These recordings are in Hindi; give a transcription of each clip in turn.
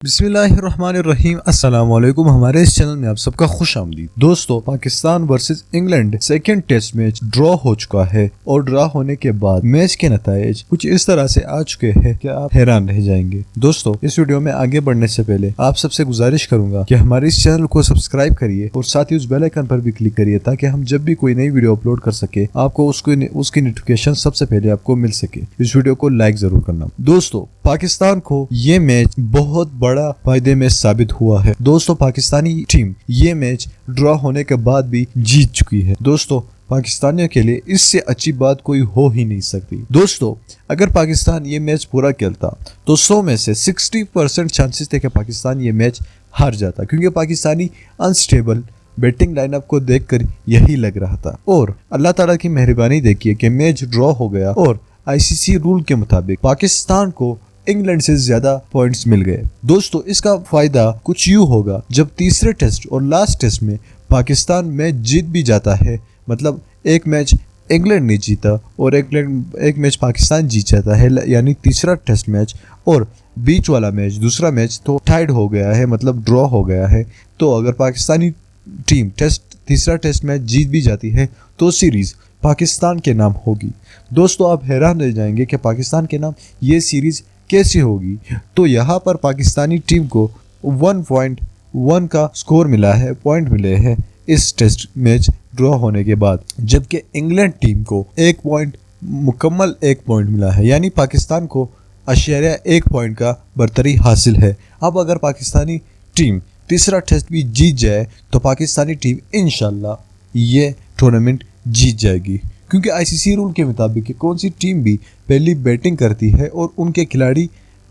बिस्मिल्लाहिर्रहमानिर्रहीम अस्सलाम वालेकुम। हमारे इस चैनल में आप सबका खुश आमदीद। दोस्तों, Pakistan versus England second test match draw हो चुका है और ड्रॉ होने के बाद मैच के नतीजे कुछ इस तरह से आ चुके हैं कि आप हैरान रह जाएंगे। दोस्तों, इस वीडियो में आगे बढ़ने से पहले आप सबसे गुजारिश करूंगा कि हमारे इस चैनल को सब्सक्राइब करिए और साथ ही उस बेल आइकन पर भी क्लिक करिए ताकि हम जब भी कोई नई वीडियो अपलोड कर सके आपको उसकी नोटिफिकेशन सबसे पहले आपको मिल सके। इस वीडियो को लाइक जरूर करना। दोस्तों, पाकिस्तान को ये मैच बहुत बड़ा फायदे में साबित हुआ है। दोस्तों, पाकिस्तानी टीम ये मैच ड्रॉ होने के बाद भी जीत चुकी है। दोस्तों, पाकिस्तानियों के लिए इससे अच्छी बात कोई हो ही नहीं सकती। दोस्तों, अगर पाकिस्तान ये मैच पूरा खेलता तो 100 में से 60% चांसेस थे कि पाकिस्तान ये मैच हार जाता, क्योंकि पाकिस्तानी अनस्टेबल बैटिंग लाइनअप को देखकर यही लग रहा था। और अल्लाह ताला की मेहरबानी देखिए कि मैच ड्रॉ हो गया और आईसीसी रूल के मुताबिक पाकिस्तान को इंग्लैंड से ज्यादा पॉइंट्स मिल गए। दोस्तों, इसका फायदा कुछ यूं होगा, जब तीसरे टेस्ट और लास्ट टेस्ट में पाकिस्तान मैच जीत भी जाता है, मतलब एक मैच इंग्लैंड ने जीता और एक मैच पाकिस्तान जीत जाता है, यानी तीसरा टेस्ट मैच और बीच वाला मैच दूसरा मैच तो टाइड हो गया है, मतलब ड्रॉ हो गया है। तो अगर पाकिस्तानी टीम तीसरा टेस्ट मैच जीत भी जाती है तो सीरीज पाकिस्तान के नाम होगी। दोस्तों, आप हैरान रह जाएंगे कि पाकिस्तान के नाम ये सीरीज कैसे होगी। तो यहाँ पर पाकिस्तानी टीम को 1.1 का स्कोर मिला है, पॉइंट मिले हैं इस टेस्ट मैच ड्रॉ होने के बाद, जबकि इंग्लैंड टीम को मुकम्मल एक पॉइंट मिला है, यानी पाकिस्तान को 1 पॉइंट का बरतरी हासिल है। अब अगर पाकिस्तानी टीम तीसरा टेस्ट भी जीत जाए तो पाकिस्तानी टीम इंशाल्लाह ये टूर्नामेंट जीत जाएगी, क्योंकि आईसीसी रूल के मुताबिक कौन सी टीम भी पहली बैटिंग करती है और उनके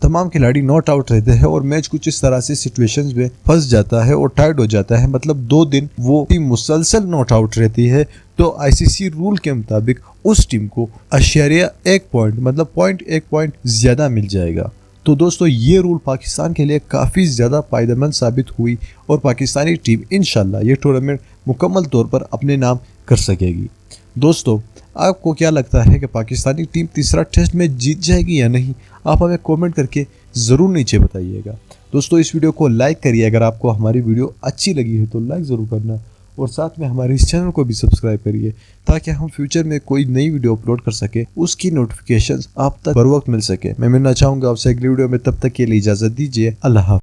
तमाम खिलाड़ी नॉट आउट रहते हैं और मैच कुछ इस तरह से सिचुएशंस में फंस जाता है और टाइड हो जाता है, मतलब 2 दिन वो टीम मुसलसल नॉट आउट रहती है, तो आईसीसी रूल के मुताबिक उस टीम को 1 पॉइंट मतलब 1 पॉइंट ज्यादा मिल जाएगा। तो दोस्तों, ये रूल पाकिस्तान के लिए काफ़ी ज़्यादा फायदेमंद साबित हुई और पाकिस्तानी टीम इंशाल्लाह ये टूर्नामेंट मुकम्मल तौर पर अपने नाम कर सकेगी। दोस्तों, आपको क्या लगता है कि पाकिस्तानी टीम तीसरा टेस्ट में जीत जाएगी या नहीं? आप हमें कमेंट करके ज़रूर नीचे बताइएगा। दोस्तों, इस वीडियो को लाइक करिए। अगर आपको हमारी वीडियो अच्छी लगी है तो लाइक ज़रूर करना और साथ में हमारे इस चैनल को भी सब्सक्राइब करिए ताकि हम फ्यूचर में कोई नई वीडियो अपलोड कर सके, उसकी नोटिफिकेशंस आप तक बर वक्त मिल सके। मैं मिलना चाहूँगा आपसे अगली वीडियो में, तब तक के लिए इजाज़त दीजिए। अल्लाह हाफ़िज़।